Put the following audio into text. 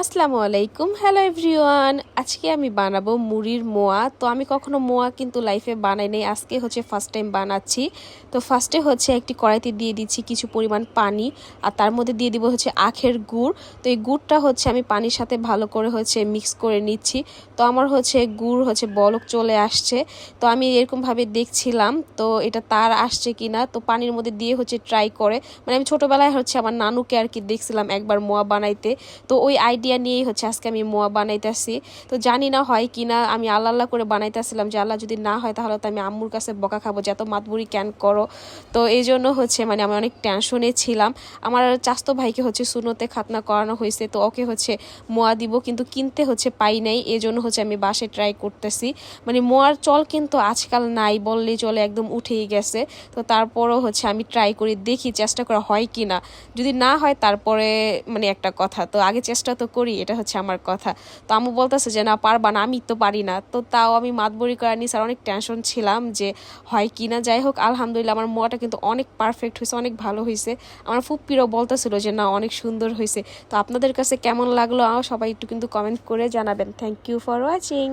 আসসালামু আলাইকুম, hello everyone. আজকে আমি বানাবো মুড়ির মোয়া। তো আমি কখনো মোয়া কিন্তু লাইফে বানাই নাই, আজকে হচ্ছে ফার্স্ট টাইম বানাচ্ছি। তো ফার্স্টে হচ্ছে একটি কড়াইতে দিয়ে দিচ্ছি কিছু পরিমাণ পানি, আর তার মধ্যে দিয়ে দিব হচ্ছে আখের গুড়। তো এই গুড়টা হচ্ছে আমি পানির সাথে ভালো করে হচ্ছে মিক্স করে নিচ্ছি। তো আমার হচ্ছে গুড় হচ্ছে বলক চলে আসছে। তো আমি এরকমভাবে দেখছিলাম তো এটা তার আসছে কিনা। তো পানির মধ্যে দিয়ে হচ্ছে ট্রাই করে, মানে আমি ছোটোবেলায় হচ্ছে আমার নানুকে আর কি দেখছিলাম একবার মোয়া বানাইতে। তো ওই আইডিয়া নিয়েই হচ্ছে আজকে আমি মোয়া বানাইতেছি। তো জানি না হয় কিনা, আমি আল্লাহ আল্লাহ করে বানাইতেছিলাম যে আল্লাহ যদি না হয় তাহলে তো আমি আম্মুর কাছে বকা খাবো যে এত মাতবুরি ক্যান করো। তো এই জন্য হচ্ছে মানে আমি অনেক টেনশনে ছিলাম। আমার চাস্তো ভাইকে হচ্ছে সুনতে খাতনা করানো হয়েছে, তো ওকে হচ্ছে মোয়া দিব কিন্তু কিনতে হচ্ছে পাই নাই, এই জন্য হচ্ছে আমি বাসে ট্রাই করতেছি। মানে মোয়ার চল কিন্তু আজকাল নাই বললেই চলে, একদম উঠেই গেছে। তো তারপরও হচ্ছে আমি ট্রাই করি, দেখি চেষ্টা করা হয় কি না। যদি না হয় তারপরে মানে একটা কথা, তো আগে চেষ্টা তো করি, এটা হচ্ছে আমার কথা। তো আম্মু বলতেছে যে না পারবা না, আমি তো পারি না। তো তাও আমি মাতবরি করা নিয়ে স্যার অনেক টেনশন ছিলাম যে হয় কি না। যাই হোক আলহামদুলিল্লাহ আমার মোয়াটা কিন্তু অনেক পারফেক্ট হয়েছে, অনেক ভালো হয়েছে। আমার ফুপ্পিরও বলতেছিল যে না অনেক সুন্দর হয়েছে। তো আপনাদের কাছে কেমন লাগলো সবাই একটু কিন্তু কমেন্ট করে জানাবেন। Thank you for watching.